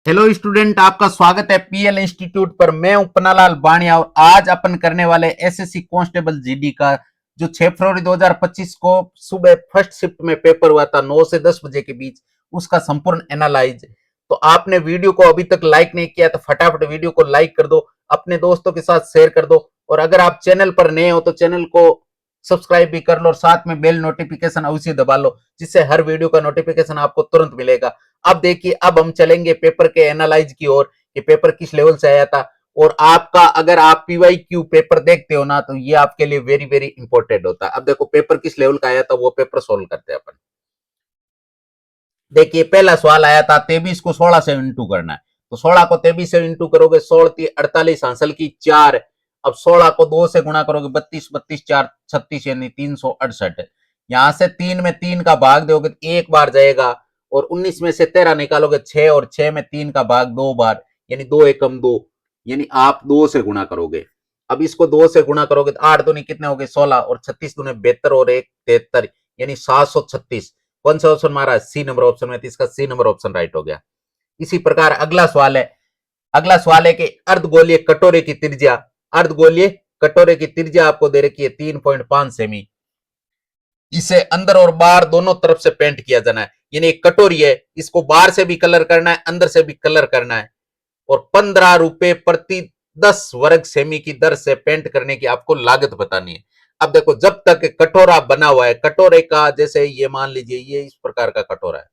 Hello student, आपका स्वागत है पीएल इंस्टीट्यूट पर। मैं हूं पन्नालाल बाणिया और आज अपन करने वाले एसएससी कांस्टेबल जीडी का जो 6 फरवरी 2025 को सुबह फर्स्ट शिफ्ट में पेपर हुआ था 9 से 10 बजे के बीच, उसका संपूर्ण एनालाइज। तो आपने वीडियो को अभी तक लाइक नहीं किया तो फटाफट वीडियो को लाइक कर दो, अपने दोस्तों के साथ शेयर कर दो और अगर आप चैनल पर नए हो तो चैनल को सब्सक्राइब भी कर लो और साथ में बेल नोटिफिकेशन अवश्य दबा लो, जिससे हर वीडियो का नोटिफिकेशन आपको तुरंत मिलेगा। अब देखिए, अब हम चलेंगे पेपर के एनालाइज की ओर कि पेपर किस लेवल से आया था। और आपका अगर आप पीवाईक्यू पेपर देखते हो ना तो ये आपके लिए वेरी वेरी इंपॉर्टेंट होता है। अब देखो पेपर किस लेवल का आया था, वो पेपर सोल्व करते हैं अपन। देखिए पहला सवाल आया था 23 को 16 से इंटू करना है, तो 16 को 23 से इंटू करोगे 16 48 हासिल की 4। अब 16 को 2 से गुणा करोगे 32 32 4 36 यानी 368। यहां से 3 में 3 का भाग दोगे तो एक बार जाएगा और 19 में से 13 निकालोगे 6 और 6 में 3 का भाग 2 बार यानी 2 एकम 2, यानी आप 2 से गुणा करोगे। अब इसको 2 से गुणा करोगे तो 8 दूनी कितने हो गए 16 और 36 दूने 72 और 1 73 यानी 736। कौन सा ऑप्शन मारा है? सी नंबर ऑप्शन में, तो इसका सी नंबर ऑप्शन राइट हो गया। इसी प्रकार अगला सवाल है। अगला सवाल है कि अर्धगोलीय कटोरे की त्रिज्या, अर्धगोलीय कटोरे की त्रिज्या आपको दे रखी है 3.5 सेमी। इसे अंदर और बाहर दोनों तरफ से पेंट किया जाना है, यानी एक कटोरी है, इसको बाहर से भी कलर करना है, अंदर से भी कलर करना है और 15 रुपए प्रति 10 वर्ग सेमी की दर से पेंट करने की आपको लागत बतानी है। अब देखो, जब तक कटोरा बना हुआ है, कटोरे का जैसे ये मान लीजिए ये इस प्रकार का कटोरा है,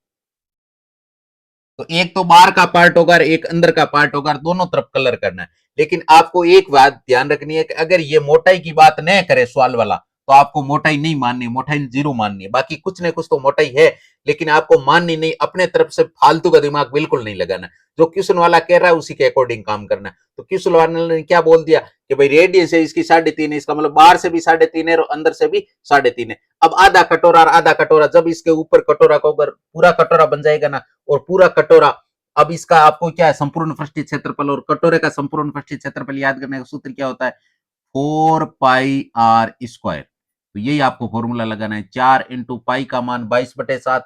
तो एक तो बाहर का पार्ट होगा, एक अंदर का पार्ट होगा, दोनों तरफ कलर करना है। लेकिन आपको एक बात ध्यान रखनी है कि अगर ये मोटाई की बात न करे सवाल वाला, तो आपको मोटाई नहीं माननी, मोटाई 0 माननी है। बाकी कुछ न कुछ तो मोटाई है, लेकिन आपको माननी नहीं, अपने तरफ से फालतू का दिमाग बिल्कुल नहीं लगाना। जो क्वेश्चन वाला कह रहा है उसी के अकॉर्डिंग काम करना है। तो क्वेश्चन वाले ने क्या बोल दिया कि भाई रेडियस है इसकी 3.5 है, इसका मतलब बाहर से भी 3.5 है और अंदर से भी 3.5 है। अब आधा कटोरा और आधा कटोरा, जब इसके ऊपर कटोरा को अगर पूरा कटोरा बन जाएगा ना, और पूरा कटोरा, अब इसका आपको क्या है संपूर्ण पृष्ठीय क्षेत्रफल, और कटोरे का संपूर्ण पृष्ठीय क्षेत्रफल याद करने का सूत्र क्या होता है? 4 पाई r स्क्वायर। तो यही आपको फॉर्मूला लगाना है। 4 इंटू पाई का मान 22/7,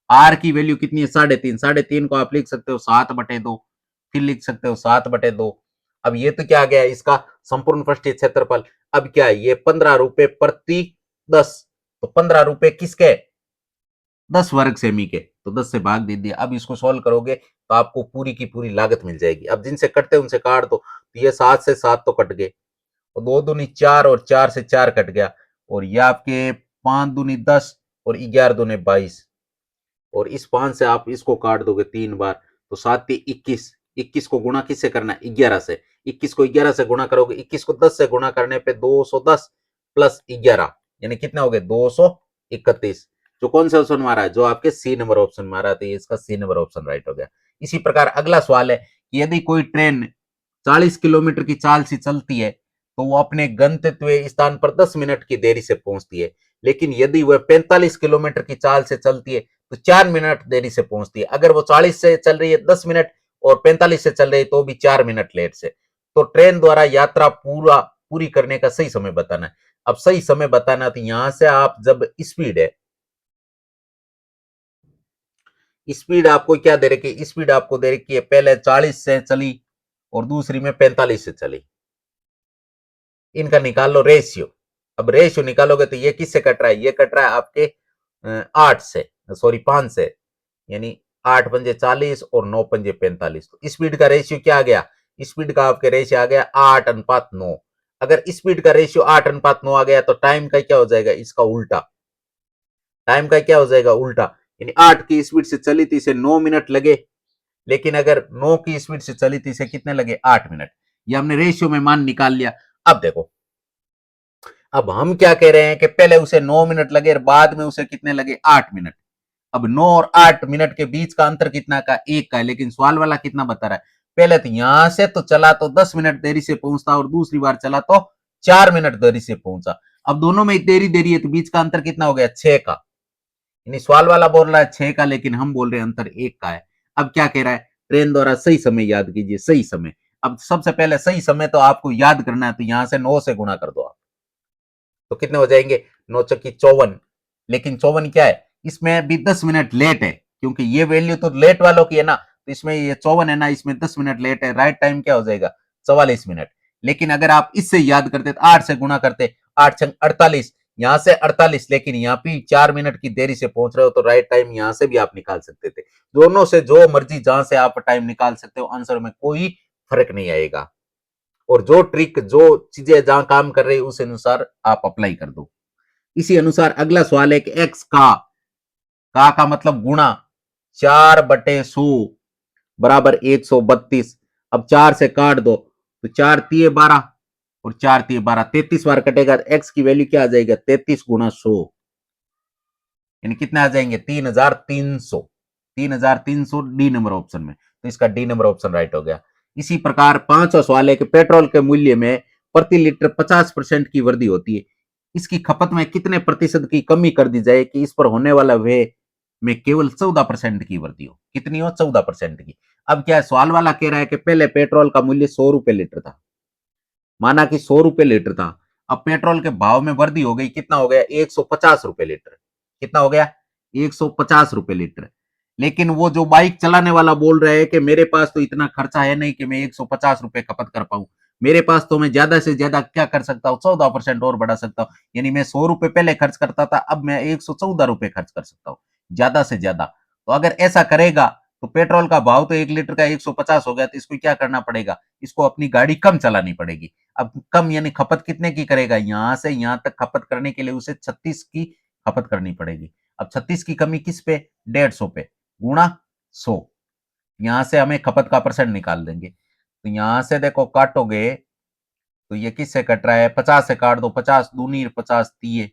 आर की वैल्यू कितनी है 3.5, 3.5 को आप लिख सकते हो 7/2, फिर लिख सकते हो 7/2। अब ये तो क्या आ गया इसका संपूर्ण पृष्ठीय क्षेत्रफल। अब क्या है ये 15 रुपए प्रति 10, तो 15 रुपए किसके? 10 वर्ग सेमी के, तो 10 से भाग दे दिया। अब इसको सॉल्व करोगे तो आपको पूरी की पूरी लागत मिल जाएगी। अब जिनसे कटते उनसे काट दो, तो ये 7 से 7 तो कट गए और 2 दूनी 4 और 4 से 4 कट गया, और ये आपके 5 दूनी 10 और 11 दूनी 22, और इस 5 से आप इसको काट दोगे 3 बार, तो 7 21, 21 को गुणा किससे करना है? 11 से। 21 को 11 से गुणा करोगे, 21 को 10 से गुणा करने पे 210 प्लस 11 यानी कितना हो गया 231। जो कौन सा ऑप्शन मारा है? जो आपके सी नंबर ऑप्शन मारा है, तो ये इसका सी नंबर ऑप्शन राइट हो गया। इसी प्रकार अगला सवाल है कि यदि कोई ट्रेन 40 किलोमीटर की चाल से चलती है तो वो अपने गंतव्य स्थान पर 10 मिनट की देरी से पहुंचती है, लेकिन यदि वह 45 किलोमीटर की चाल से चलती है तो 4 मिनट देरी से पहुंचती है। अगर वो 40 से चल रही है 10 मिनट और 45 से चल रही है तो भी 4 मिनट लेट से। तो ट्रेन द्वारा यात्रा पूरी करने का सही समय बताना है। अब सही समय बताना, तो यहां से आप जब स्पीड है, स्पीड आपको क्या दे रखी है? स्पीड आपको दे रखी है पहले 40 से चली और दूसरी में 45 से चली। इनका निकाल लो रेशियो। अब रेशियो निकालोगे तो ये किससे कट रहा है? ये कट रहा है आपके 8 से, सॉरी 5 से, यानी 8 पंजे 40 और 9 पंजे 45। तो स्पीड का रेशियो क्या आ गया? स्पीड का आपके रेशियो आ गया 8:9। अगर स्पीड का रेशियो 8:9 आ गया तो टाइम का क्या हो जाएगा? इसका उल्टा। टाइम का क्या हो जाएगा? उल्टा। यानी 8 की स्पीड से चली थी इसे 9 मिनट लगे, लेकिन अगर 9 की स्पीड से चली थी इसे कितने लगे? 8 मिनट। ये हमने रेशियो में मान निकाल लिया। अब देखो, अब हम क्या कह रहे हैं कि पहले उसे 9 मिनट लगे और बाद में उसे कितने लगे? 8 मिनट। अब 9 और 8 मिनट के बीच का अंतर कितना का? 1 का है, लेकिन सवाल वाला कितना बता रहा है? पहले तो यहां से तो चला तो 10 मिनट देरी से पहुंचता और दूसरी बार चला तो 4 मिनट देरी से पहुंचा। अब दोनों में देरी देरी है तो बीच का अंतर कितना हो गया? 6 का। यानी सवाल वाला बोल रहा है 6 का, लेकिन हम बोल रहे हैं अंतर 1 का है। अब क्या कह रहा है? ट्रेन द्वारा सही समय याद कीजिए, सही समय। अब सबसे पहले सही समय तो आपको याद करना है, तो यहां से 9 से गुणा कर दो आप, तो कितने हो जाएंगे? 9 चौकी 54। लेकिन 54 क्या है? इसमें भी 10 मिनट लेट है, क्योंकि ये वैल्यू तो लेट वालों की है ना, तो इसमें ये 54 है ना, इसमें 10 मिनट लेट है, राइट टाइम क्या हो जाएगा 44 मिनट। लेकिन अगर आप इससे याद करते तो 8 से गुणा करते, 8 छंग 48, यहां से 48, लेकिन यहाँ पे 4 मिनट की देरी से पहुंच रहे हो तो राइट टाइम यहां से भी आप निकाल सकते थे। दोनों से जो मर्जी जहां से आप टाइम निकाल सकते हो, आंसर में कोई फर्क नहीं आएगा। और जो ट्रिक, जो चीजें जहां काम कर रही है उस अनुसार आप अप्लाई कर दो। इसी अनुसार अगला सवाल है कि एक्स का मतलब गुणा 4/100 बराबर 132। अब 4 से काट दो तो 4 तिये 12 और 4 तिये 12, 33 बार कटेगा तो एक्स की वैल्यू क्या आ जाएगा 33 गुणा 100, यानी कितने आ जाएंगे 3300। 3300 डी नंबर ऑप्शन में, तो इसका डी नंबर ऑप्शन राइट हो गया। इसी प्रकार पांचवा सवाल है कि पेट्रोल के मूल्य में प्रति लीटर 50% की वृद्धि होती है, इसकी खपत में कितने प्रतिशत की कमी कर दी जाए कि इस पर होने वाला व्यय में केवल 14% की वृद्धि हो। कितनी हो 14% की। अब क्या है, सवाल वाला कह रहा है कि पहले पेट्रोल का मूल्य 100 रुपए लीटर था, माना कि 100 रुपए लीटर था, अब पेट्रोल के भाव में वृद्धि हो गई, कितना हो गया 150 रुपए लीटर। कितना हो गया 150 रुपए लीटर। लेकिन वो जो बाइक चलाने वाला बोल रहा है कि मेरे पास तो इतना खर्चा है नहीं कि मैं 150 रुपए खपत कर पाऊं, मेरे पास तो मैं ज्यादा से ज्यादा क्या कर सकता हूं 14% और बढ़ा सकता हूं, यानी मैं 100 रुपए पहले खर्च करता था, अब मैं 114 रुपए खर्च कर सकता हूं ज्यादा से ज्यादा। तो अगर ऐसा करेगा तो पेट्रोल का भाव तो 1 लीटर का 150 हो गया, तो इसको क्या करना पड़ेगा, इसको अपनी गाड़ी कम चलानी पड़ेगी। अब कम यानी खपत कितने की करेगा, यहां से यहां तक खपत करने के लिए उसे 36 की खपत करनी पड़ेगी। अब 36 की कमी किस पे 150 पे गुणा 100, यहां से हमें खपत का परसेंट निकाल देंगे। तो यहां से देखो काटोगे तो ये किससे कट रहा है 50 से काट दो, 50 दूनी 50 तीये,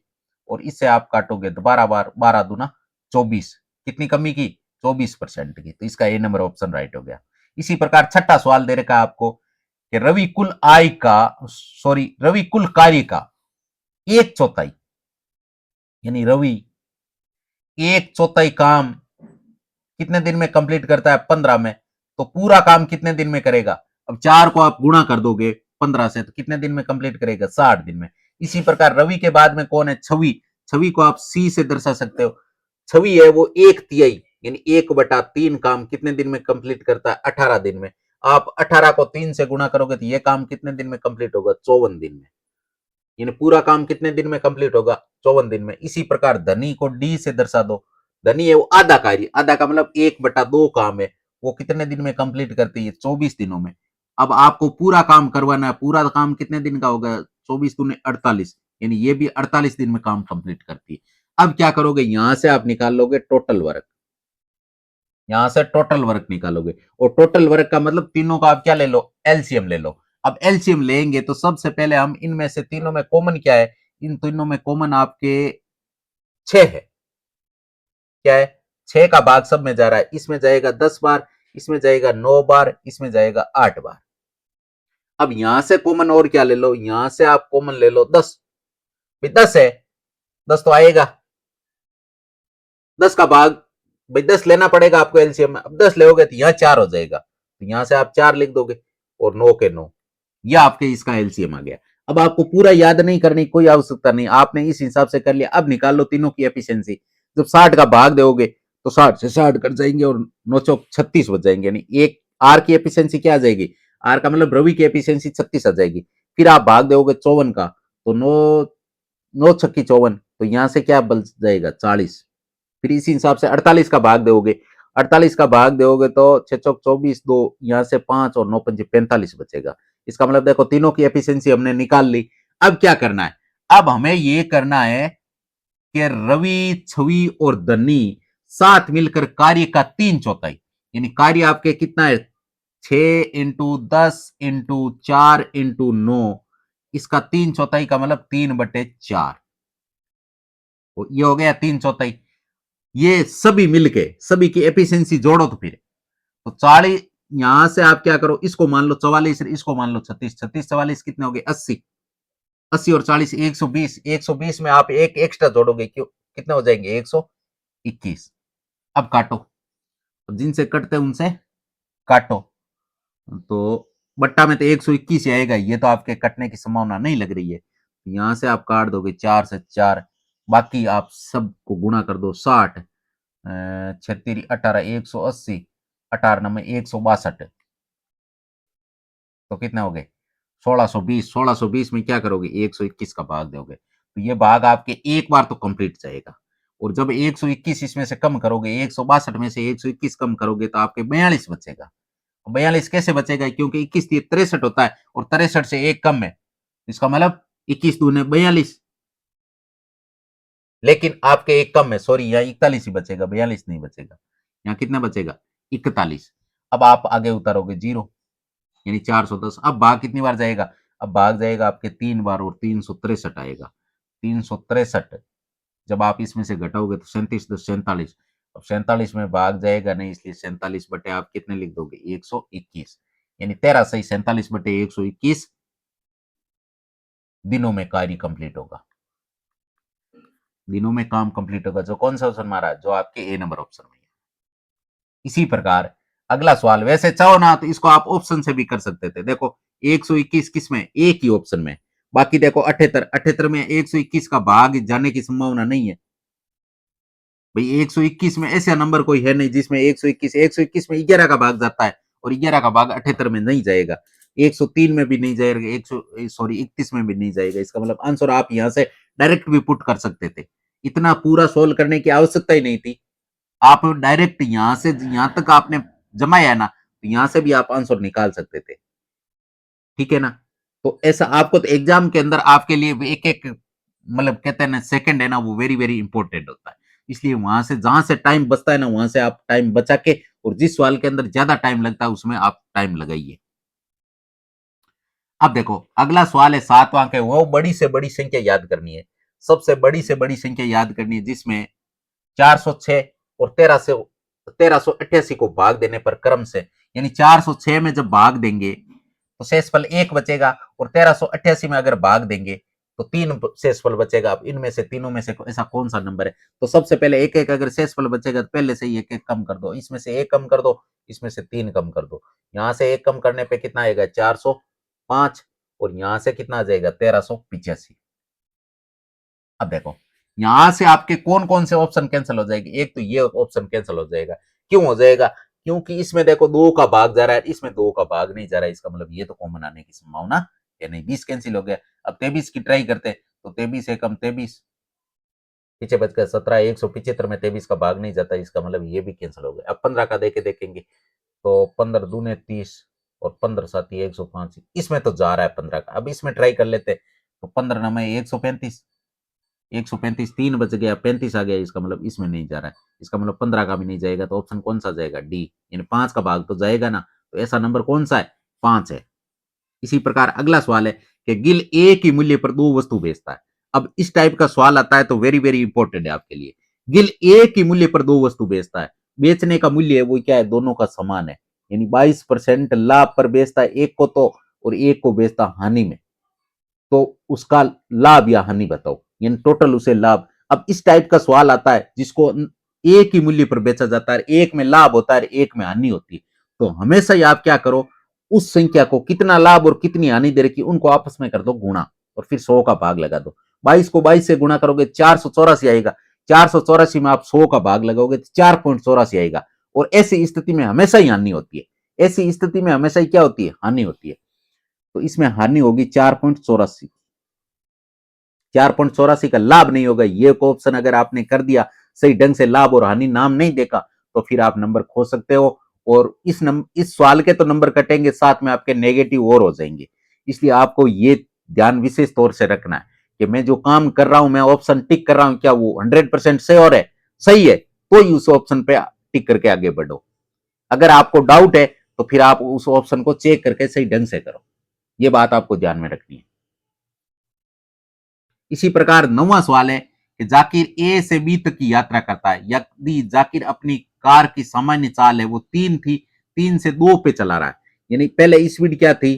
और इससे आप काटोगे तो 12 बार 12 दूना 24, कितनी कमी की 24% की। तो इसका ए नंबर ऑप्शन राइट हो गया। इसी प्रकार छठा सवाल दे रखा है आपको कि रवि कुल आय का, सॉरी रवि कुल कार्य का 1/4, यानी रवि 1/4 काम कितने दिन में कंप्लीट करता है 15 में, तो पूरा काम कितने दिन में करेगा। अब 4 को आप गुणा कर दोगे 15 से तो कितने दिन में कंप्लीट करेगा 60 दिन में। इसी प्रकार रवि के बाद में कौन है छवि, छवि को आप सी से दर्शा सकते हो, छवि है वो 1/3 यानी 1/3 काम कितने दिन में कंप्लीट करता है 18 दिन में। आप 18 को 3 से गुणा करोगे तो ये काम कितने दिन में कंप्लीट होगा 54 दिन में, यानी पूरा काम कितने दिन में कंप्लीट होगा 54 दिन में। इसी प्रकार धनी को डी से दर्शा दो, धनी है वो आधा कार्य, आधा का मतलब 1/2 काम है, वो कितने दिन में कंप्लीट करती है 24 दिनों में। अब आपको पूरा काम करवाना है, पूरा काम कितने दिन का होगा 24 दूने 48, यानी ये भी 48 दिन में काम कंप्लीट करती है। अब क्या करोगे, यहां से आप निकाल लोगे टोटल वर्क, यहां से टोटल वर्क निकालोगे, और टोटल वर्क का मतलब तीनों का आप क्या ले लो एलसीएम ले लो। अब एलसीएम लेंगे तो सबसे पहले हम इनमें से तीनों में कॉमन क्या है, इन तीनों में कॉमन आपके 6 है, क्या है 6 का भाग सब में जा रहा है, इसमें जाएगा 10 बार, इसमें जाएगा 9 बार, इसमें जाएगा 8 बार। अब यहां से कॉमन और क्या ले लो, यहां से आप कॉमन ले लो 10, 10 है, 10 तो आएगा, 10 का भाग भाई 10 लेना पड़ेगा आपको एलसीएम में। अब 10 लोगे तो यहाँ 4 हो जाएगा, तो यहां से आप 4 लिख दोगे, और 9 के 9, यह आपके इसका एलसीएम आ गया। अब आपको पूरा याद नहीं करने की कोई आवश्यकता नहीं, आपने इस हिसाब से कर लिया। अब निकाल लो तीनों की एफिशिएंसी, जब 60 का भाग दोगे तो 60 से 60 कट जाएंगे और 9 चौक 36 बच जाएंगे, यानी एक आर की एफिशिएंसी क्या आ जाएगी, आर का मतलब रवि की एफिशिएंसी 36 आ जाएगी। फिर आप भाग दोगे 54 का, तो 9 9 छक्की 54, तो यहां से क्या बच जाएगा 40। फिर इसी हिसाब से 48 का भाग दोगे, 48 का भाग दोगे तो 6 चौक 24, 2 यहां से 5 और 9 पंजे 45 बचेगा। इसका मतलब देखो तीनों की एफिशिएंसी हमने निकाल ली। अब क्या करना है, अब हमें ये करना है कि रवि छवि और धनी साथ मिलकर कार्य का 3/4, यानी कार्य आपके कितना है 6 × 10 × 4 × 9, इसका 3/4 का मतलब 3/4, ये हो गया 3/4। ये सभी मिलके सभी की एफिशिएंसी जोड़ो तो फिर तो 40, यहां से आप क्या करो, इसको मान लो 44, इसको मान लो 36, 36 44 कितने हो गए 80, 80 और 40 120, 120 में आप एक एक्स्ट्रा जोड़ोगे क्यों, कितने हो जाएंगे 121। अब काटो, अब जिनसे कटते हैं उनसे काटो, तो बट्टा में तो 121 ही आएगा, ये तो आपके कटने की संभावना नहीं लग रही है। यहां से आप काट दोगे 4 से 4, बाकी आप सबको गुणा कर दो 60, 36 18 180, 18 में 162, तो कितने हो गए 1620। 1620 में क्या करोगे 121 का भाग दोगे, तो ये भाग आपके एक बार तो कंप्लीट जाएगा। और जब 121 इसमें से कम करोगे, 162 में से 121 कम करोगे तो आपके 42 बचेगा। 42 कैसे बचेगा, क्योंकि 21 63 होता है और 63 से एक कम है, इसका मतलब 21 दूने 42, लेकिन आपके एक कम है, सॉरी यहाँ 41 ही बचेगा, 42 नहीं बचेगा। यहाँ कितना बचेगा 41। अब आप आगे उतारोगे 0, यानी 410। अब भाग कितनी बार जाएगा, अब भाग जाएगा आपके 3 बार और 363 आएगा। 363 जब आप इसमें से घटाओगे तो 37 अब 47 में भाग जाएगा नहीं, इसलिए 47 बटे आप कितने लिख दोगे 121, यानी 13 सही 47 बटे 121 दिनों में कार्य कंप्लीट होगा। दिनों में काम कंप्लीट होगा, जो कौन सा ऑप्शन मारा, जो आपके ए नंबर ऑप्शन में है। इसी प्रकार अगला सवाल, वैसे चाहो ना तो इसको आप ऑप्शन से भी कर सकते थे। देखो 121 किस में, एक ही ऑप्शन में, बाकी देखो 78, 78 में 121 का भाग जाने की संभावना नहीं है भाई। 121 में ऐसा नंबर कोई है नहीं जिसमें 121 में 11 का भाग जाता है और 11 का भाग 78 में नहीं जाएगा, 103 में भी नहीं जाएगा, 31 में भी नहीं जाएगा। इसका मतलब आंसर आप यहां से डायरेक्ट भी पुट कर सकते थे, इतना पूरा सोल्व करने की आवश्यकता ही नहीं थी। आप डायरेक्ट यहां से यहां तक आपने जमाया ना, तो यहां से भी आप आंसर निकाल सकते थे, ठीक है ना। तो ऐसा आपको तो एग्जाम के अंदर आपके लिए एक एक मतलब कहते हैं ना सेकंड है ना, वो वेरी वेरी इंपॉर्टेंट होता है। इसलिए वहां से जहां से टाइम बचता है ना, वहां से आप टाइम बचा के, और जिस सवाल के अंदर ज्यादा टाइम लगता है उसमें आप टाइम लगाइए। अब देखो अगला सवाल है 7वां के, वो बड़ी से बड़ी संख्या याद करनी है, सबसे बड़ी से बड़ी संख्या याद करनी है, जिसमें 406 और 1388 को भाग देने पर क्रम से, यानी 406 में जब भाग देंगे तो शेषफल 1 बचेगा, और 1388 में अगर भाग देंगे तो 3 शेषफल बचेगा। अब इनमें से तीनों में से ऐसा कौन सा नंबर है, तो सबसे पहले एक एक अगर शेषफल बचेगा तो पहले से ही एक एक कम कर दो, इसमें से एक कम कर दो, इसमें से 3 कम कर दो। यहां से एक कम करने पे कितना आएगा 405, और यहां से कितना आ जाएगा 1385। अब देखो यहां से आपके कौन कौन से ऑप्शन कैंसिल हो जाएंगे, एक तो ये ऑप्शन कैंसिल हो जाएगा। क्यों हो जाएगा, क्योंकि इसमें देखो 2 का भाग जा रहा है, इसमें 2 का भाग नहीं जा रहा है, इसका मतलब ये तो कॉमन आने की संभावना है नहीं, 20 कैंसिल हो गया। अब 23 की ट्राई करते, तो 23 से कम 23, पीछे बच गया 17, 175 में 23 का भाग नहीं जाता, इसका मतलब ये भी कैंसिल हो गया। अब 15 का देखेंगे, तो 15 दूने 30 और 15 साथी 105, इसमें तो जा रहा है 15 का। अब इसमें ट्राई कर लेते, तो 15 ना में 135, 135 3 बच गया, 35 आ गया, इसका मतलब इसमें नहीं जा रहा है, इसका मतलब 15 का भी नहीं जाएगा, तो ऑप्शन कौन सा जाएगा डी, यानी 5 का भाग तो जाएगा ना। तो ऐसा नंबर कौन सा है 5 है। इसी प्रकार अगला सवाल है कि गिल एक ही मूल्य पर 2 वस्तु बेचता है। अब इस टाइप का सवाल आता है तो वेरी वेरी इंपॉर्टेंट है आपके लिए। गिल एक ही मूल्य पर 2 वस्तु बेचता है, बेचने का मूल्य है वो क्या है, दोनों का समान है, यानी 22% लाभ पर बेचता है एक को तो, और एक को बेचता हानि में, तो उसका लाभ या हानि बताओ, यानी टोटल उसे लाभ। अब इस टाइप का सवाल आता है जिसको एक ही मूल्य पर बेचा जाता है, एक में लाभ होता है, एक में हानि होती है, तो हमेशा ही आप क्या करो, उस संख्या को कितना लाभ और कितनी हानि दे रखी उनको आपस में कर दो गुणा, और फिर 100 का भाग लगा दो। 22 को 22 से गुणा करोगे 484 आएगा, 484 में आप 100 का भाग लगाओगे तो 4.84 आएगा, और ऐसी स्थिति में हमेशा ही हानि होती है, ऐसी स्थिति में हमेशा ही क्या होती है, हानि होती है। तो इसमें हानि होगी 4.84, 4.84 का लाभ नहीं होगा। ये ऑप्शन अगर आपने कर दिया सही ढंग से, लाभ और हानि नाम नहीं देखा, तो फिर आप नंबर खो सकते हो, और इस सवाल के तो नंबर कटेंगे, साथ में आपके नेगेटिव और हो जाएंगे। इसलिए आपको ये ध्यान विशेष तौर से रखना है कि मैं जो काम कर रहा हूं, मैं ऑप्शन टिक कर रहा हूं, क्या वो 100% सही और है, सही है, तो ही उस ऑप्शन पे टिक करके आगे बढ़ो। अगर आपको डाउट है तो फिर आप उस ऑप्शन को चेक करके सही ढंग से करो, ये बात आपको ध्यान में रखनी है। इसी प्रकार 9वां सवाल है कि जाकिर ए से बी तक की यात्रा करता है, यदि जाकिर अपनी कार की सामान्य चाल है वो 3 थी, 3 से 2 पे चला रहा है, यानी पहले स्पीड क्या थी,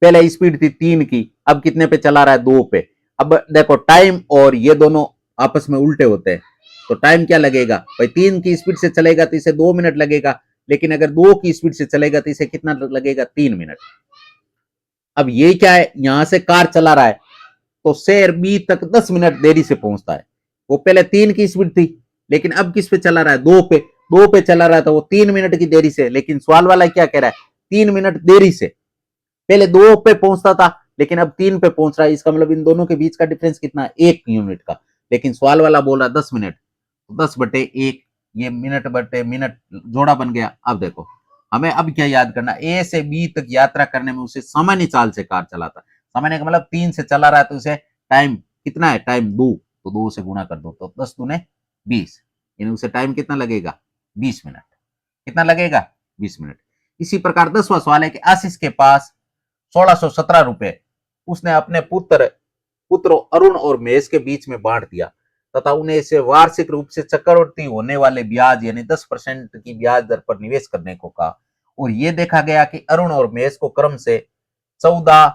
पहले स्पीड थी 3 की, अब कितने पे चला रहा है 2 पे। अब देखो टाइम और ये दोनों आपस में उल्टे होते हैं, तो टाइम क्या लगेगा भाई, 3 की स्पीड से चलेगा तो इसे 2 मिनट लगेगा, लेकिन अगर 2 की स्पीड से चलेगा तो इसे कितना लगेगा 3 मिनट। अब ये क्या है, यहां से कार चला रहा है तो शहर बी तक 10 मिनट देरी से पहुंचता है, वो पहले 3 की स्पीड थी, लेकिन अब किस पे चला रहा है 2 पे, 2 पे चला रहा था वो 3 मिनट की देरी से, लेकिन सवाल वाला क्या कह रहा है 3 मिनट देरी से। पहले 2 पे पहुंचता था लेकिन अब 3 पे पहुंच रहा है, इसका मतलब इन दोनों के बीच का डिफरेंस कितना है 1 यूनिट का। लेकिन सवाल वाला बोल रहा 10 मिनट, 10/1, ये मिनट बटे मिनट जोड़ा बन गया। अब देखो हमें अब क्या याद करना, ए से बी तक यात्रा करने में उसे सामान्य चाल से कार चलाता। सामान्य का मतलब 3 से चला रहा है तो उसे टाइम कितना है, टाइम 2, तो 2 से गुणा कर दो तो 10 दूने 20, यानी उसे टाइम कितना लगेगा 20 मिनट। कितना लगेगा 20 मिनट। इसी प्रकार 10वां सवाल है कि आशीष के पास 1617 रुपए उसने अपने पुत्रों अरुण और महेश के बीच में बांट दिया तथा उन्हें इसे वार्षिक रूप से चक्रवृद्धि होने वाले ब्याज यानी 10% की ब्याज दर पर निवेश करने को कहा। और यह देखा गया कि अरुण और महेश को क्रम से 14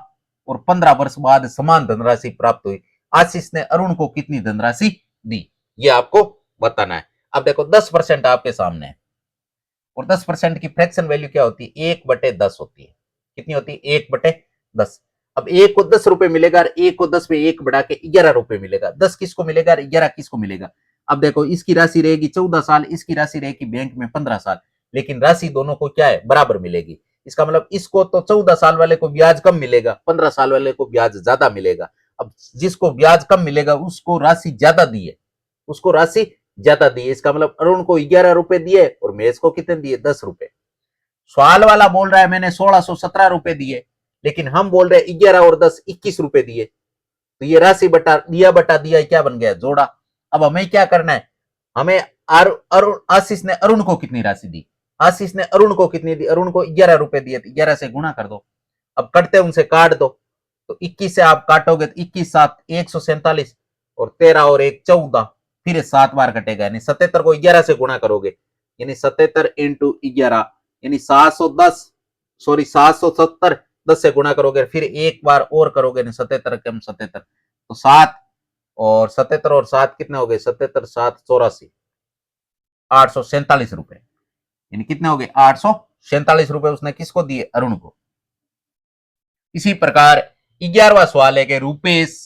और 15 वर्ष बाद समान धनराशि प्राप्त हुई। आशीष ने अरुण को कितनी धनराशि दी, यह आपको बताना है। अब देखो 10% आपके सामने है और 10% की फ्रैक्शन वैल्यू क्या होती है 1/10 होती है। कितनी होती है 1/10। अब 1 को 10 रुपए मिलेगा और 1 को 10 में 1 बढ़ा के 11 रुपए मिलेगा। 10 किसको मिलेगा और 11 किसको मिलेगा। अब देखो इसकी राशि रहेगी 14 साल, इसकी राशि रहेगी बैंक में 15 साल, लेकिन राशि दोनों को क्या है बराबर मिलेगी। इसका मतलब इसको तो 14 साल वाले को ब्याज कम मिलेगा, 15 साल वाले को ब्याज ज्यादा मिलेगा। अब जिसको ब्याज कम मिलेगा उसको राशि ज्यादा दी है, उसको राशि ज्यादा दी है। इसका मतलब अरुण को 11 रुपए दिए और महेश को कितने दिए 10 रुपए। सवाल वाला बोल रहा है मैंने 1617 रुपए दिए, लेकिन हम बोल रहे हैं 11 और 10 21 रुपए दिए। तो ये राशि बटा दिया क्या बन गया जोड़ा। अब हमें क्या करना है, हमें अरुण आशीष ने अरुण को कितनी राशि दी, आशीष ने अरुण को कितनी दी, अरुण को 11 रुपए दिए, 11 से गुणा कर दो। अब कटते उनसे काट दो तो 21 से आप काटोगे तो 21 7 147 और 13 और 1 14, फिर 7 बार कटेगा यानी 77 को 11 से गुणा करोगे यानी 77 इंटू 11 यानी 710, सॉरी 770, 10 से गुणा करोगे फिर एक बार और करोगे 77 कम 77 तो 7 और 77 और 7 कितने हो गए 77 7 84, 847 रुपए, यानी कितने हो गए 847 रुपए उसने किसको दिए अरुण को। इसी प्रकार 11वां सवाल है कि रूपेश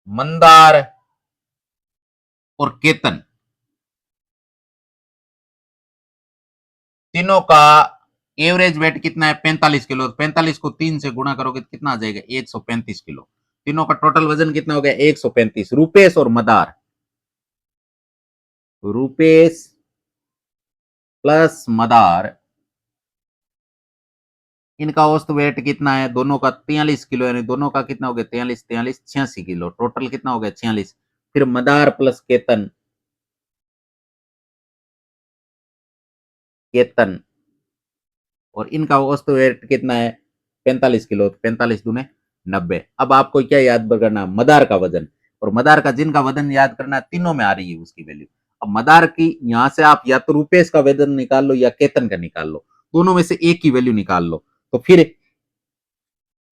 मंदार और केतन तीनों का एवरेज वेट कितना है 45 किलो। 45 को 3 से गुणा करोगे तो कितना आ जाएगा 135 किलो। तीनों का टोटल वजन कितना हो गया 135। रूपेश और मदार, रूपेश प्लस मदार, इनका औसत वेट कितना है दोनों का 43 किलो, यानी दोनों का कितना हो गया 43 43 86 किलो, टोटल कितना हो गया 46। फिर मदार प्लस केतन, केतन और इनका औसत वेट कितना है 45 किलो, 45 दूने 90। अब आपको क्या याद करना मदार का वजन, और मदार का जिनका वजन याद करना तीनों में आ रही है उसकी वैल्यू। अब मदार की यहां से आप या तो रुपेश का वजन निकाल लो या केतन का निकाल लो, दोनों में से एक की वैल्यू निकाल लो तो फिर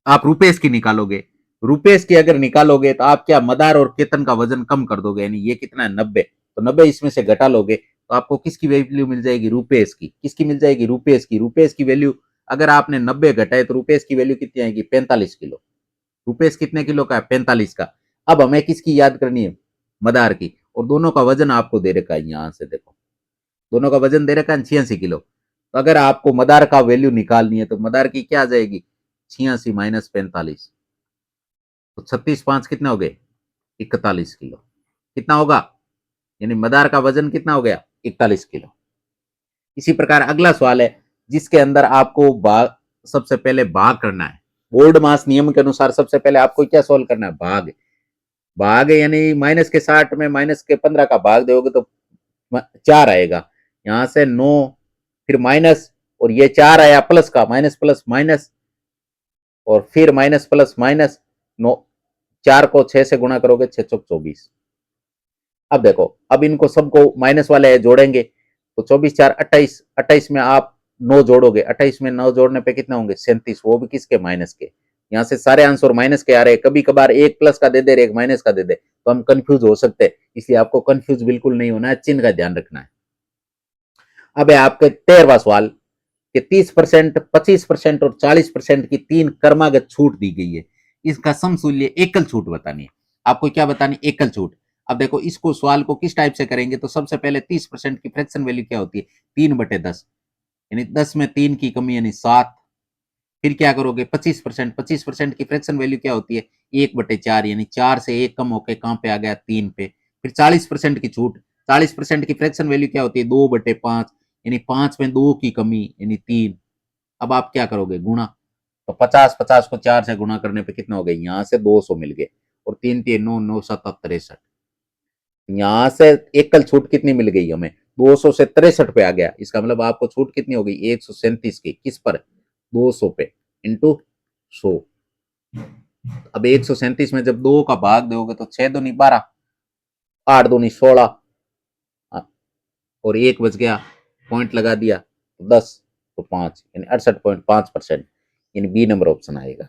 आप रुपेश की निकालोगे। रुपेश की अगर निकालोगे तो आप क्या मदार और केतन का वजन कम कर दोगे, यानी ये कितना है 90, तो 90 इसमें से घटा लोगे तो आपको किसकी वैल्यू मिल जाएगी रुपेश की। किसकी मिल जाएगी रुपेश की। रुपेश की वैल्यू अगर आपने 90 घटाए तो रुपेश की वैल्यू कितनी आएगी 45 किलो। रुपेश कितने किलो का है 45 का। अब हमें किसकी याद करनी है मदार की, और दोनों का वजन आपको दे रखा है यहां से देखो, दोनों का वजन दे रखा है 86 किलो। तो अगर आपको मदार का वैल्यू निकालनी है तो मदार की क्या आ जाएगी 86 माइनस 45, तो 36 5 कितने हो गए 41 किलो। कितना होगा, यानी मदार का वजन कितना हो गया 41 किलो। इसी प्रकार अगला सवाल है जिसके अंदर आपको भाग, सबसे पहले भाग करना है। बोर्ड मास नियम के अनुसार सबसे पहले आपको क्या सॉल्व करना है भाग। भाग यानी माइनस के 60 में माइनस के 15 का भाग दोगे तो 4 आएगा, यहां से 9 फिर माइनस और ये 4 आया प्लस का, माइनस प्लस माइनस और फिर माइनस प्लस माइनस 9, 4 को 6 से गुणा करोगे 6 चौक 24। अब देखो अब इनको सबको माइनस वाले जोड़ेंगे तो 24 4 28, 28 में आप 9 जोड़ोगे, 28 में 9 जोड़ने पे कितने होंगे 37, वो भी किसके माइनस के। यहाँ से सारे आंसर माइनस के आ रहे हैं, कभी कभार एक प्लस का दे दे एक माइनस का दे दे तो हम कंफ्यूज हो सकते हैं, इसलिए आपको कंफ्यूज बिल्कुल नहीं होना है, चिन्ह का ध्यान रखना है। अब है आपके 13वां सवाल कि 30%, 25% और 40% की 3 क्रमागत छूट दी गई है। इसका समतुल्य एकल छूट बतानी है। आपको क्या बतानी, एकल छूट। अब देखो इसको सवाल को किस टाइप से करेंगे, तो सबसे पहले 30% की फ्रैक्शन वैल्यू क्या होती है, 3/10, यानी 10 में 3 की कमी यानी 7। फिर क्या करोगे, 25%, 25% की फ्रैक्शन वैल्यू क्या होती है, 1/4, यानी 4 से 1 कम होके कहां पे आ गया, 3 पे। फिर 40% की छूट, 40% की फ्रैक्शन वैल्यू क्या होती है, 2/5, यानी 5 में 2 की कमी यानी 3। अब आप क्या करोगे, गुणा। तो 50 को 4 से गुणा करने पे कितना हो गए, यहां से 200 मिल गए, और 3 3 9 9 7 63। यहां से एकल छूट कितनी मिल गई हमें, 200 से 63 पे आ गया। इसका मतलब आपको छूट कितनी हो गई, 137 की, किस पर, 200 पे, इंटू 100। अब 137 में जब 2 का भाग दोगे तो 6 दूनी 12, 8 दूनी 16, और 1 बच गया, पॉइंट लगा दिया, 10, तो 5, यानी 68.5%, यानी बी नंबर ऑप्शन आएगा।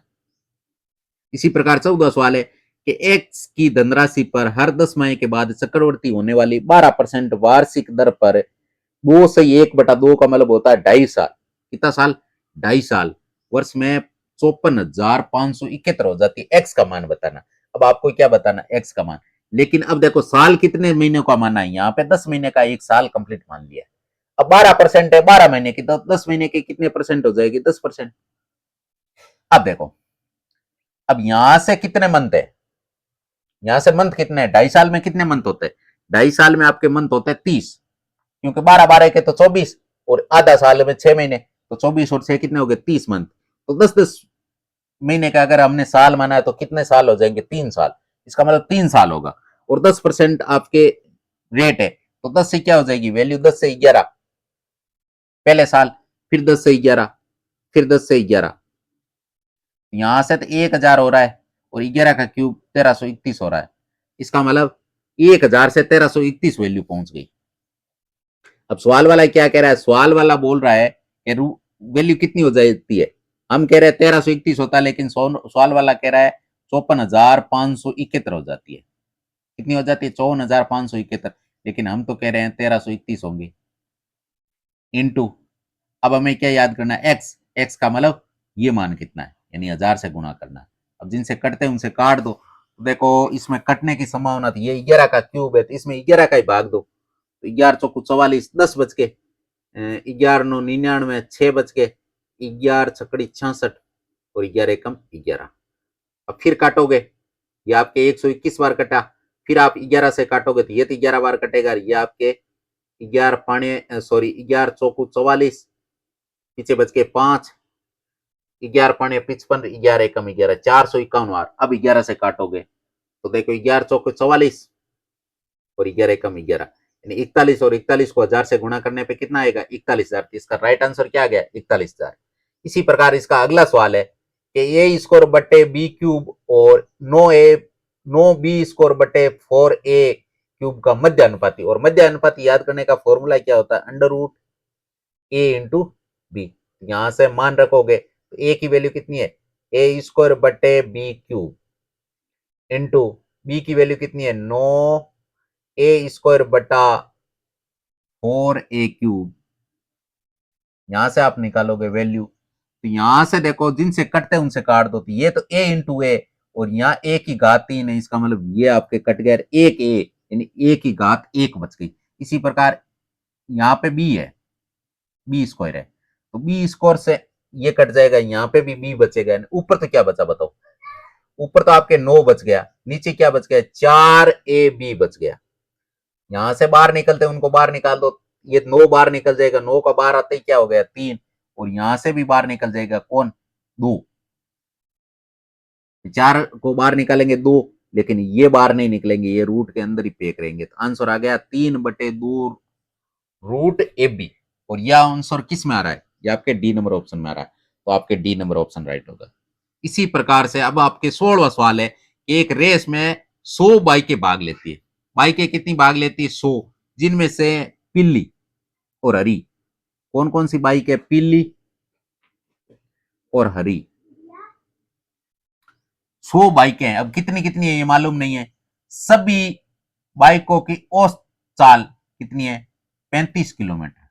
इसी प्रकार 14 सवाल है कि एक्स की धनराशि पर हर 10 माह के बाद चक्रवृद्धि होने वाली 12% वार्षिक दर पर 2/1/2 का मतलब होता है 2.5 साल। कितना साल, 2.5 साल। वर्ष में 54,571 हो जाती है। एक्स का मान बताना। अब आपको क्या बताना, एक्स का मान। लेकिन अब देखो साल कितने महीने का माना है, यहाँ पे 10 महीने का एक साल कंप्लीट मान लिया। अब 12% है 12 महीने की, तो 10 महीने की कितने परसेंट हो जाएगी, 10%। अब देखो, अब यहां से कितने मंथ है, यहां से मंथ कितने हैं, 2.5 साल में कितने मंथ होते हैं, 2.5 साल में आपके मंथ होते हैं 30, क्योंकि 12 12 के तो 24, और आधा साल में 6 महीने, तो 24 और 6 कितने हो गए, 30 मंथ। तो 10 10 महीने का अगर हमने साल माना है तो कितने साल हो जाएंगे, 3 साल। इसका मतलब 3 साल होगा, और 10% आपके रेट है, तो 10 से क्या हो जाएगी वैल्यू, 10 से 11 पहले साल, फिर 10 से 11, फिर 10 से 11, यहां से तो 1,000 हो रहा है, और 11 का क्यूब 1331 हो रहा है। इसका मतलब 1,000 से 1331 वैल्यू पहुंच गई। अब सवाल वाला क्या कह रहा है, सवाल वाला बोल रहा है कि वैल्यू कितनी हो जाती है, हम कह रहे हैं 1331 होता है, लेकिन सवाल वाला कह रहा है 54,571 हो जाती है। कितनी हो जाती है, 54,571, लेकिन हम तो कह रहे हैं 1331 होंगी, इंटू। अब हमें क्या याद करना है, एक्स, एक्स का मतलब ये मान कितना है, यानी 1000 से गुणा करना है। अब जिनसे कटते हैं उनसे काट दो, देखो इसमें कटने की संभावना थी, ये 11 का क्यूब है, तो इसमें 11 का ही भाग दो, तो 11 चौको 44, 10 बच के, 11 9 99, 6 बच के, 11 छकड़ी 66, और 11 एकम 11। अब फिर काटोगे, ये आपके 121 बार कटा, फिर आप 11 से काटोगे तो ये तो 11 बार कटेगा, ये आपके 11 पाने सॉरी 11 चौको 44, पीछे बच के 5, 11 पाने 55, 11 एकम 11, 451 बार। अब 11 से काटोगे तो देखो 11 चौको 44, और 11 एकम 11, यानी 41, और 41 को 1000 से गुणा करने पे कितना आएगा, 41,000। इसका राइट आंसर क्या आ गया, 41,000। इसी प्रकार इसका अगला सवाल है कि ए स्कोर बटे बी क्यूब और 9 बी स्कोर बटे 4 ए क्यूब का मध्य अनुपाती, और मध्य अनुपाती याद करने का फॉर्मूला क्या होता है, √a × b। यहां से मान रखोगे तो ए की वैल्यू कितनी है, ए स्क्वायर बटे बी क्यूब, इंटू बी की वैल्यू कितनी है, 9 a² बटा 4a³। यहां से आप निकालोगे वैल्यू, तो यहां से देखो जिनसे कटते हैं उनसे काट दो, तो ये तो a × a, और यहाँ a की घात 3 है, इसका मतलब ये आपके कट गए, एक a, यानी a की घात 1 बच गई। इसी प्रकार यहाँ पे b है, b² है, तो b² से ये कट जाएगा, यहाँ पे भी b बचेगा। ऊपर तो क्या बचा बताओ, ऊपर तो आपके 9 बच गया, नीचे क्या बच गया, 4ab बच गया। यहां से बाहर निकलते उनको बाहर निकाल दो, ये 9 बाहर निकल जाएगा, 9 का बाहर आते ही क्या हो गया, 3, और यहां से भी बाहर निकल जाएगा कौन, 2। 4 को बाहर निकालेंगे 2, लेकिन ये बाहर नहीं निकलेंगे, ये रूट के अंदर ही पेक रहेंगे। तो आंसर आ गया 3/2 √ab, और यह आंसर किस में आ रहा है, ये आपके डी नंबर ऑप्शन में आ रहा है, तो आपके डी नंबर ऑप्शन राइट होगा। इसी प्रकार से अब आपके 16वां सवाल है, एक रेस में 100 बाइकें भाग लेती है, बाइकें कितनी भाग लेती है, 100, जिनमें से पीली और हरी, कौन कौन सी बाइक है, पीली और हरी, 100 बाइकें हैं। अब कितनी कितनी है ये मालूम नहीं है, सभी बाइकों की औसत चाल कितनी है, 35 किलोमीटर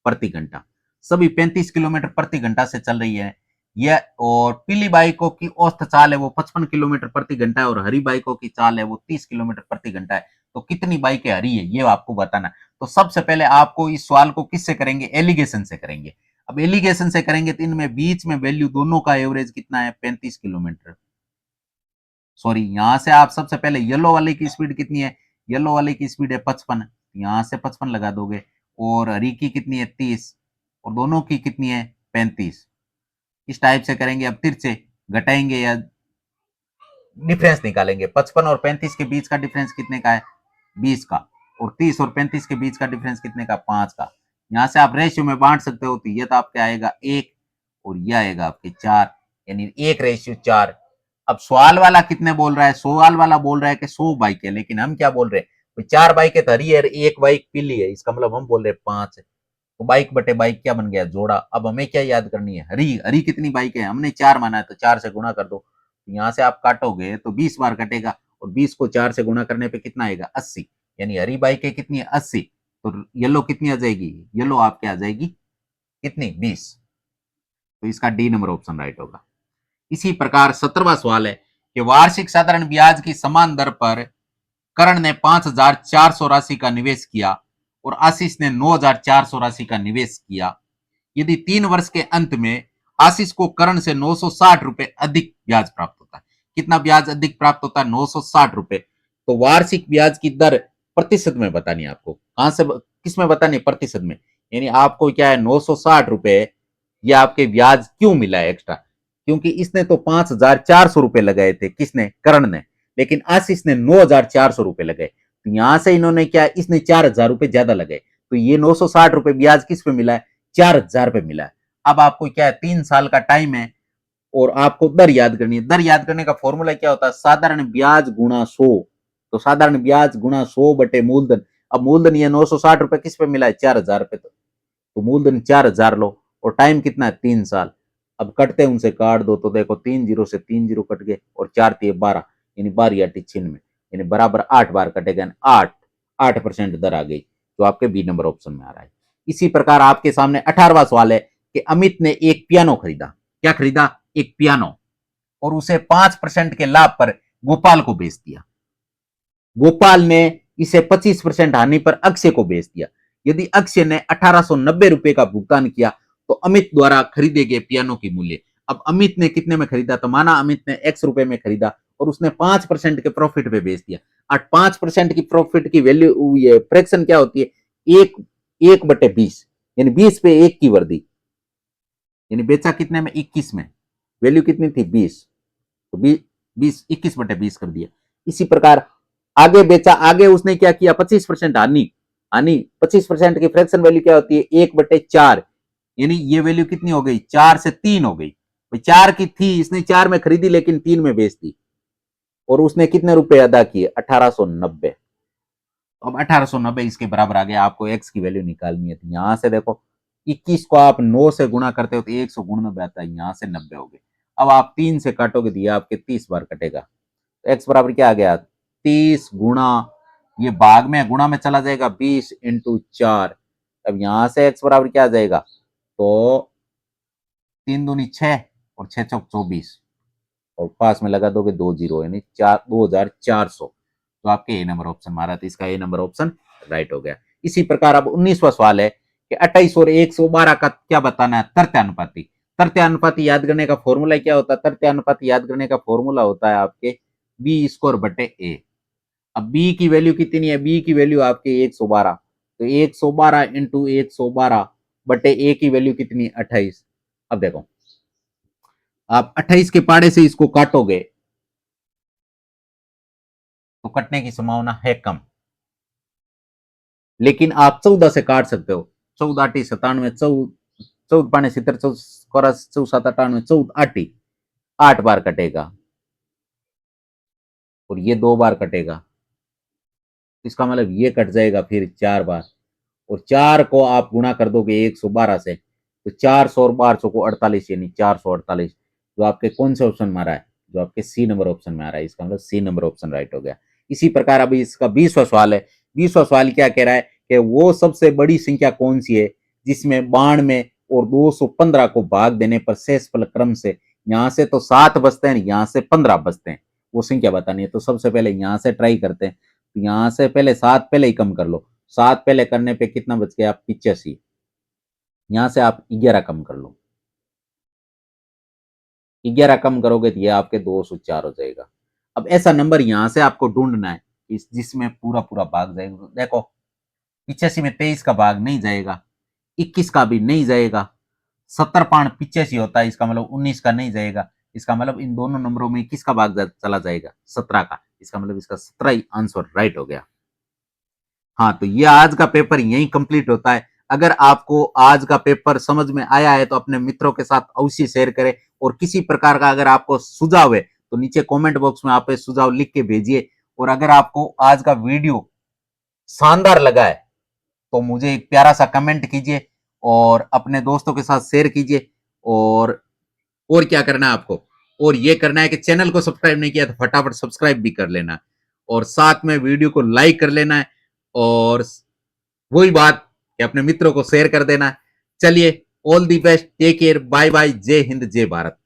प्रति घंटा, सभी 35 किलोमीटर प्रति घंटा से चल रही है। यह और पीली बाइकों की औसत चाल है वो 55 किलोमीटर प्रति घंटा है और हरी बाइकों की चाल है वो 30 किलोमीटर प्रति घंटा है। तो कितनी बाइकें हरी है ये आपको बताना। तो सबसे पहले आपको इस सवाल को किससे करेंगे, एलिगेशन से करेंगे। अब एलिगेशन से करेंगे तो इनमें बीच में वैल्यू दोनों का एवरेज कितना है, 35 किलोमीटर। सॉरी, यहां से आप सबसे पहले येलो वाले की स्पीड कितनी है, येलो वाले की स्पीड है 55, यहां से 55 लगा दोगे। और हरी की कितनी है 30 और दोनों की कितनी है 35। इस टाइप से करेंगे। अब तिरछे घटाएंगे या डिफरेंस निकालेंगे। 55 और 35 के बीच का डिफरेंस कितने का है, 20 का। और 30 और 35 के बीच का डिफरेंस कितने का, 5 का। यहां से आप रेशियो में बांट सकते हो, तो ये तो आपके आएगा 1 और ये आएगा आपके 4, यानी 1:4। अब सवाल वाला कितने बोल रहा है, सवाल वाला बोल रहा है कि 100 बाइक है, लेकिन हम क्या बोल रहे हैं, 4 बाइकें तो हरी है, एक बाइक पीली है, इसका मतलब हम बोल रहे हैं 5 है। तो बाइक बटे बाइक क्या बन गया, जोड़ा। अब हमें क्या याद करनी है, हरी हरी कितनी बाइक है, हमने 4 माना है तो 4 से गुणा कर दो। यहां से आप काटोगे तो 20 बार कटेगा और 20 को 4 से गुणा करने पे कितना आएगा, 80। यानी हरी बाइकें कितनी है, 80। तो येलो कितनी आ जाएगी, येलो आपके आ जाएगी कितनी, 20। तो इसका डी नंबर ऑप्शन राइट होगा। इसी प्रकार 17वां सवाल है कि वार्षिक साधारण ब्याज की समान दर पर करण ने 5,400 राशि का निवेश किया और आशीष ने 9,400 राशि का निवेश किया। यदि 3 वर्ष के अंत में आशीष को करण से 960 रुपए अधिक ब्याज प्राप्त होता है। कितना ब्याज अधिक प्राप्त होता है, 960 रुपए। तो वार्षिक ब्याज की दर प्रतिशत में बतानी है आपको। कहां से, किस में बतानी है, प्रतिशत में। यानी आपको क्या है, 960 रुपए ये आपके ब्याज क्यों मिला है एक्स्ट्रा, क्योंकि इसने तो 5,400 रुपए लगाए थे, किसने, करण ने, लेकिन आशीष ने 9,400 रुपए लगाए। तो यहां से इन्होंने क्या, इसने 4,000 रुपए ज्यादा लगाए, तो ये 960 रुपए ब्याज किस पे मिला है, 4,000 पे मिला है। अब आपको क्या है, 3 साल का टाइम है और आपको दर याद करनी है। दर याद करने का फॉर्मूला क्या होता है, साधारण ब्याज गुणा 100। तो साधारण ब्याज गुणा 100 बटे मूलधन। अब मूलधन ये 960 रुपए किस पे मिला है, 4,000 पे। तो मूलधन 4,000 लो और टाइम कितना है, 3 साल। अब कटते उनसे काट दो तो देखो 3 जीरो से 3 जीरो कट गए और 4 3 12, यानी 12 यानी बराबर 8 बार कटेगा, 8% दर आ गई, जो आपके बी नंबर ऑप्शन में आ रहा है। इसी प्रकार आपके सामने 18वां सवाल है कि अमित ने एक पियानो खरीदा। क्या खरीदा, एक पियानो, और उसे 5% के लाभ पर गोपाल को बेच दिया। गोपाल ने इसे 25% हानि पर अक्षय को बेच दिया। यदि अक्षय ने 1890 रुपए का भुगतान किया तो अमित द्वारा खरीदे गए पियानो की मूल्य। अब अमित ने कितने में खरीदा, तो माना अमित ने x रुपए में खरीदा और उसने 5% के प्रॉफिट पे बेच दिया। और 5% की प्रॉफिट की वैल्यू, ये फ्रैक्शन क्या होती है, 1/20, यानी 20 पे 1 की वर्दी, यानी बेचा कितने में, 21 में, वैल्यू कितनी थी 20, तो 21/20 कर दिया। इसी प्रकार आगे बेचा, आगे उसने क्या किया, 25% हानि, हानि 25% की फ्रैक्शन वैल्यू क्या होती है, 1/4, यानी ये वैल्यू कितनी हो गई, 4 से 3 हो गई। 4 की थी, इसने 4 में खरीदी लेकिन 3 में बेच दी, और उसने कितने रुपए अदा किए, 1890। अब 1890 इसके बराबर आ गया। आपको एक्स की वैल्यू निकालनी है, तो यहां से देखो 21 को आप 9 से गुणा करते हो तो 100 आता है, यहां से 90 हो गए। अब आप 3 से काटोगे तो ये आपके 30 बार कटेगा। तो एक्स बराबर क्या आ गया, 30 गुणा, ये भाग में गुणा में चला जाएगा, 20 इंटू 4। अब यहां से एक्स बराबर क्या आ जाएगा, तो 3 दूनी 6 और 6 चौक 24, और पास में लगा दोगे 2 जीरो, यानी 2,400। तो आपके ए नंबर ऑप्शन मारा, तो इसका ए नंबर ऑप्शन राइट हो गया। इसी प्रकार अब 19वां सवाल है कि 28 और 112 का क्या बताना है, तृतीयानुपाती। तृतीयानुपाती याद करने का फॉर्मूला क्या होता है, तृतीयानुपाती याद करने का फॉर्मूला होता है आपके बी स्क्वायर बटे ए। अब बी की वैल्यू कितनी है, बी की वैल्यू आपकी 112, तो 112 इंटू 112 बटे ए की वैल्यू कितनी, 28। अब देखो आप 28 के पाड़े से इसको काटोगे तो कटने की संभावना है कम, लेकिन आप 14 से काट सकते हो। 14 आठी 97, 14 पाने 70, 14 98, 14 आठी 8 बार कटेगा और ये 2 बार कटेगा, इसका मतलब ये कट जाएगा फिर 4 बार, और 4 को आप गुणा कर दोगे 112 से, तो 400 और 1200 को 48, यानी 448, जो आपके कौन से ऑप्शन में आ रहा है, जो आपके सी नंबर ऑप्शन में आ रहा है। इसका मतलब सी नंबर ऑप्शन राइट हो गया। इसी प्रकार अभी इसका 20वां सवाल है। 20वां सवाल क्या कह रहा है कि वो सबसे बड़ी संख्या कौन सी है जिसमें बाण में और 215 को भाग देने पर शेष फल क्रम से यहाँ से तो 7 बचते हैं, यहाँ से 15 बचते हैं, वो संख्या बतानी है। तो सबसे पहले यहाँ से ट्राई करते हैं। तो यहाँ से पहले 7 पहले ही कम कर लो, 7 पहले करने पे कितना बच गया, 85। यहाँ से आप 11 कम कर लो, 11 कम करोगे तो ये आपके 204 हो जाएगा। अब ऐसा नंबर यहाँ से आपको ढूंढना है जिसमें पूरा पूरा भाग जाएगा। देखो 85 में 23 का भाग नहीं जाएगा, 21 का भी नहीं जाएगा, 70.85 होता है, इसका मतलब 19 का नहीं जाएगा। इसका मतलब इन दोनों नंबरों में किसका भाग चला जाएगा, 17 का। इसका मतलब इसका 17 ही आंसर राइट हो गया। हाँ, तो ये आज का पेपर यही कंप्लीट होता है। अगर आपको आज का पेपर समझ में आया है तो अपने मित्रों के साथ अवश्य शेयर करें, और किसी प्रकार का अगर आपको सुझाव है तो नीचे कमेंट बॉक्स में आप सुझाव लिख के भेजिए। और अगर आपको आज का वीडियो शानदार लगा है तो मुझे एक प्यारा सा कमेंट कीजिए और अपने दोस्तों के साथ शेयर कीजिए। और क्या करना है आपको, और ये करना है कि चैनल को सब्सक्राइब नहीं किया तो फटाफट सब्सक्राइब भी कर लेना, और साथ में वीडियो को लाइक कर लेना है, और वही बात कि अपने मित्रों को शेयर कर देना। चलिए, all the best, take care, bye bye, जय हिंद, जय भारत।